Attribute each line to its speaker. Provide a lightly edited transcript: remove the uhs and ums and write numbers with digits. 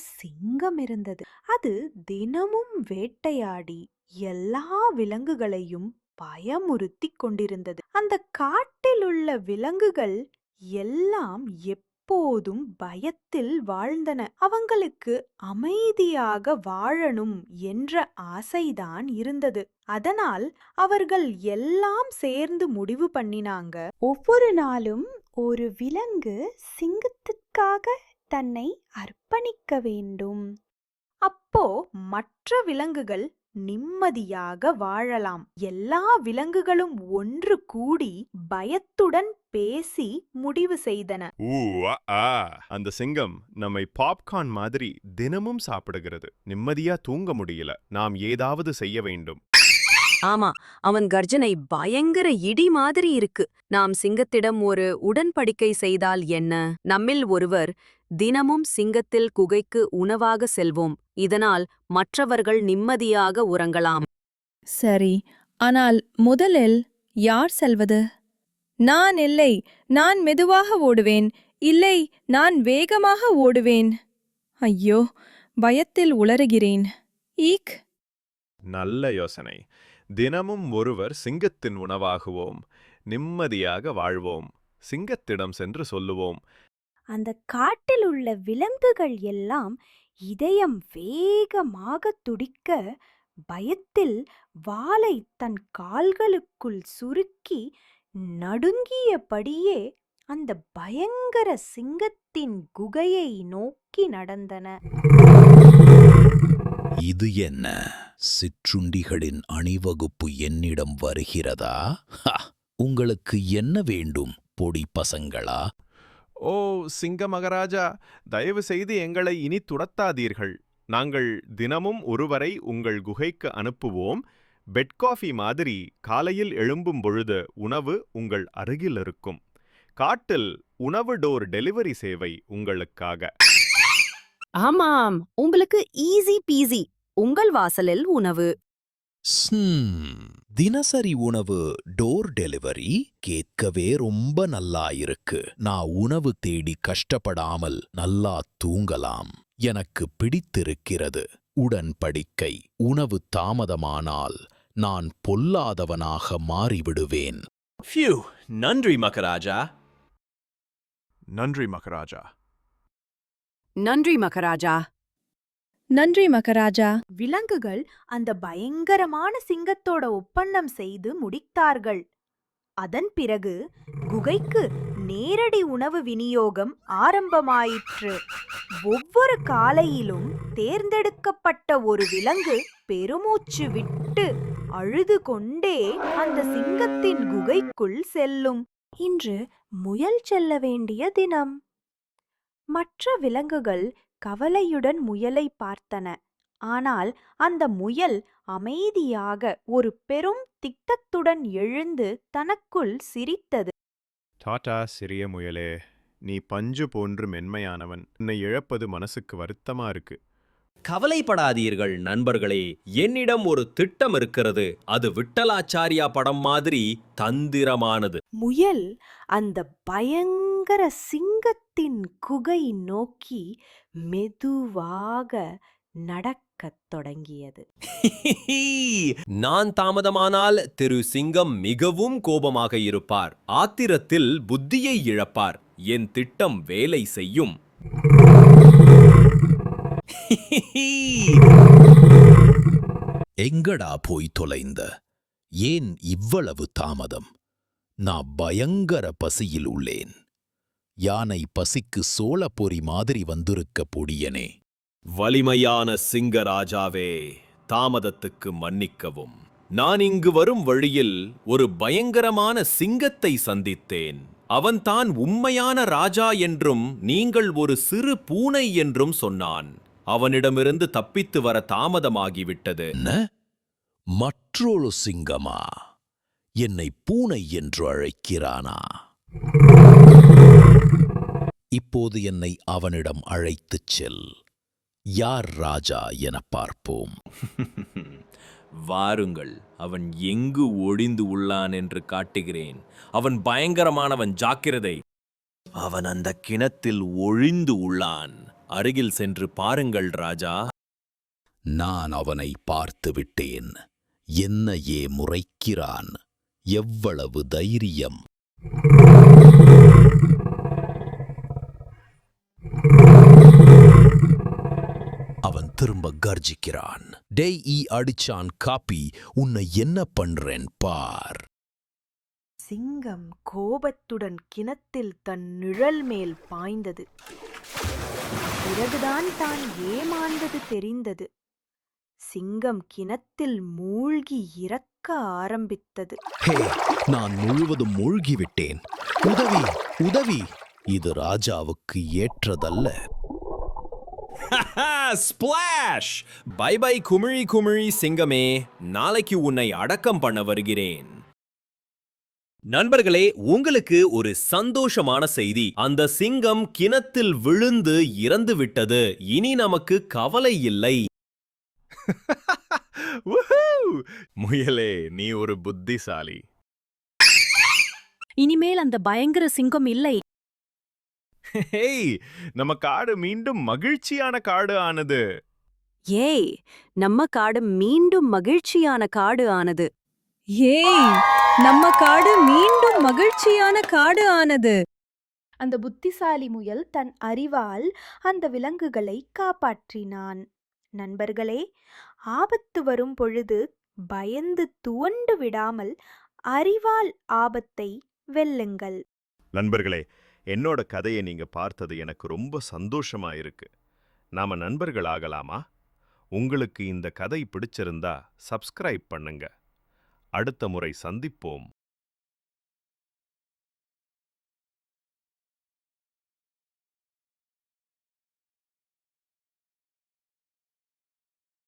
Speaker 1: சிங்கம் இருந்தது. அது தினமும் வேட்டையாடி எல்லா விலங்குகளையும் பயமுறுத்திக் கொண்டிருந்தது. அந்த காட்டில் உள்ள விலங்குகள் எல்லாம் எப்போதும் பயத்தில் வாழ்ந்தன. அவங்களுக்கு அமைதியாக வாழணும் என்ற ஆசைதான் இருந்தது. அதனால் அவர்கள் எல்லாம் சேர்ந்து முடிவு பண்ணினாங்க, ஒவ்வொரு நாளும் ஒரு விலங்கு சிங்கத்துக்காக தன்னை அர்ப்பணிக்க வேண்டும். அப்போ மற்ற விலங்குகள் நிம்மதியாக வாழலாம். எல்லா விலங்குகளும் ஒன்று கூடி பயத்துடன் பேசி முடிவு செய்தன.
Speaker 2: அந்த சிங்கம் நம்மை பாப்கார்ன் மாதிரி தினமும் சாப்பிடுகிறது. நிம்மதியா தூங்க முடியல. நாம் ஏதாவது செய்ய வேண்டும்.
Speaker 3: ஆமா, அவன் கர்ஜனை பயங்கர இடி மாதிரி இருக்கு. நாம் சிங்கத்திடம் ஒரு உடன்படிக்கை செய்தால் என்ன? நம்மில் ஒருவர் தினமும் சிங்கத்தில் குகைக்கு உணவாக செல்வோம். இதனால் மற்றவர்கள் நிம்மதியாக உறங்கலாம்.
Speaker 4: சரி, ஆனால் முதலில் யார் செல்வது? நான் இல்லை, நான் மெதுவாக ஓடுவேன். இல்லை, நான் வேகமாக ஓடுவேன். ஐயோ, பயத்தில் உளறுகிறேன். ஈக்.
Speaker 2: நல்ல யோசனை. தினமும் ஒருவர் சிங்கத்தின் உணவாகுவோம். நிம்மதியாக வாழ்வோம். சிங்கத்திடம் சென்று சொல்லுவோம்.
Speaker 1: அந்த காட்டில் உள்ள விலங்குகள் எல்லாம் இதயம் வேகமாக துடிக்க, பயத்தில் வாலை தன் கால்களுக்குள் சுருக்கி நடுங்கியபடியே அந்த பயங்கர சிங்கத்தின் குகையை நோக்கி நடந்தன.
Speaker 5: இது என்ன? சிற்றுண்டிகளின் அணிவகுப்பு என்னிடம் வருகிறதா? உங்களுக்கு என்ன வேண்டும், பொடி பசங்களா?
Speaker 2: ஓ சிங்க மகாராஜா, தயவு செய்து எங்களை இனி துரத்தாதீர்கள். நாங்கள் தினமும் ஒருவரை உங்கள் குகைக்கு அனுப்புவோம். பெட் காஃபி மாதிரி காலையில் எழும்பும் பொழுது உணவு உங்கள் அருகில் இருக்கும். காட்டில் உணவு டோர் டெலிவரி சேவை உங்களுக்காக.
Speaker 3: ஆமாம், உங்களுக்கு ஈஸி பீஸி. உங்கள் வாசலில் உணவு.
Speaker 5: தினசரி உணவு டோர் டெலிவரி கேட்கவே ரொம்ப நல்லா இருக்கு. நான் உணவு தேடி கஷ்டப்படாமல் நல்லா தூங்கலாம். எனக்கு பிடித்திருக்கிறது. உடன்படிக்கை. உணவு தாமதமானால் நான் பொல்லாதவனாக மாறிவிடுவேன்.
Speaker 6: நன்றி மகாராஜா.
Speaker 2: நன்றி மகாராஜா.
Speaker 3: நன்றி மகாராஜா.
Speaker 4: நன்றி மகாராஜா.
Speaker 1: விலங்குகள் அந்த பயங்கரமான சிங்கத்தோட ஒப்பந்தம் செய்து முடித்தார்கள். அதன் பிறகு குகைக்கு நேரடி உணவு விநியோகம் ஆரம்பமாயிற்று. ஒவ்வொரு காலையிலும் தேர்ந்தெடுக்கப்பட்ட ஒரு விலங்கு பெருமூச்சு விட்டு அழுது கொண்டே அந்த சிங்கத்தின் குகைக்குள் செல்லும். இன்று முயல் செல்ல வேண்டிய தினம். மற்ற விலங்குகள் கவலையுடன் முயலை பார்த்தன. ஆனால் அந்த முயல் அமைதியாக ஒரு பெரும் திட்டத்துடன் எழுந்து தனக்குள் சிரித்தது.
Speaker 2: டாடா சிறிய முயலே, நீ பஞ்சு போன்று மென்மையானவன். உன்னை இழப்பது மனசுக்கு வருத்தமா இருக்கு.
Speaker 6: கவலைப்படாதீர்கள் நண்பர்களே, என்னிடம் ஒரு திட்டம் இருக்கிறது. அது விட்டலாச்சாரியா படம் மாதிரி தந்திரமானது.
Speaker 1: முயல் அந்த பயங்கர சிங்கத்தின் குகை நோக்கி மெதுவாக நடக்கத் தொடங்கியது.
Speaker 6: நான் தாமதமானால் திரு சிங்கம் மிகவும் கோபமாக இருப்பார். ஆத்திரத்தில் புத்தியை இழப்பார். என் திட்டம் வேலை செய்யும்.
Speaker 5: எங்கடா போய் தொலைந்த? ஏன் இவ்வளவு தாமதம்? நான் பயங்கர பசியில் உள்ளேன். யானை பசிக்கு சோளப்பொறி மாதிரி வந்திருக்க பொடியனே.
Speaker 6: வலிமையான சிங்கராஜாவே, தாமதத்துக்கு மன்னிக்கவும். நான் இங்கு வரும் வழியில் ஒரு பயங்கரமான சிங்கத்தை சந்தித்தேன். அவன்தான் உண்மையான ராஜா என்றும் நீங்கள் ஒரு சிறு பூனை என்றும் சொன்னான். அவனிடமிருந்து தப்பித்து வர தாமதமாகிவிட்டது.
Speaker 5: மற்றொரு சிங்கமா? என்னை பூனை என்று அழைக்கிறானா? இப்போது என்னை அவனிடம் அழைத்துச் செல். யார் ராஜா என பார்ப்போம்.
Speaker 6: வாருங்கள், அவன் எங்கு ஒளிந்து உள்ளான் என்று காட்டுகிறேன். அவன் பயங்கரமானவன், ஜாக்கிரதை. அவன் அந்த கிணத்தில் ஒளிந்து உள்ளான். அருகில் சென்று பாருங்கள் ராஜா.
Speaker 5: நான் அவனை பார்த்து விட்டேன். என்னையே முறைக்கிறான். எவ்வளவு தைரியம்! அவன் திரும்ப கர்ஜிக்கிறான். டேய் அடிச்சான் காப்பி, உன்னை என்ன பண்றேன் பார்.
Speaker 1: சிங்கம் கோபத்துடன் கிணத்தில் தன் நிழல் மேல் பாய்ந்தது. பிறகுதான் தான் ஏமாந்தது தெரிந்தது. சிங்கம் கிணத்தில் மூழ்கி இறக்க ஆரம்பித்தது.
Speaker 5: ஹே, நான் முழுவதும் மூழ்கிவிட்டேன். உதவி, உதவி! இது ராஜாவுக்கு ஏற்றதல்ல.
Speaker 6: ஸ்பிளாஷ்! பை பை குமிழி குமிழி சிங்கமே, நாளைக்கு உன்னை அடக்கம் பண்ண வருகிறேன். நண்பர்களே, உங்களுக்கு ஒரு சந்தோஷமான செய்தி. அந்த சிங்கம் கிணத்தில் விழுந்து இறந்து விட்டது. இனி நமக்கு கவலை இல்லை.
Speaker 2: முயலே, நீ ஒரு புத்திசாலி.
Speaker 3: இனிமேல் அந்த பயங்கர சிங்கம் இல்லை.
Speaker 2: ஹேய், நம்ம காடு மீண்டும் மகிழ்ச்சியான காடு ஆனது.
Speaker 3: ஏய், நம்ம காடு மீண்டும் மகிழ்ச்சியான காடு ஆனது.
Speaker 4: ஏய், நம்ம காடு மீண்டும் மகிழ்ச்சியான காடு ஆனது.
Speaker 1: அந்த புத்திசாலி முயல் தன் அறிவால் அந்த விலங்குகளை காப்பாற்றினான். நண்பர்களே, ஆபத்து வரும் பொழுது பயந்து துவண்டு விடாமல் அறிவால் ஆபத்தை வெல்லுங்கள்.
Speaker 2: நண்பர்களே, என்னோட கதையை நீங்க பார்த்தது எனக்கு ரொம்ப சந்தோஷமா இருக்கு. நாம நண்பர்கள் ஆகலாமா? உங்களுக்கு இந்த கதை பிடிச்சிருந்தா சப்ஸ்கிரைப் பண்ணுங்க. அடுத்த முறை சந்திப்போம்.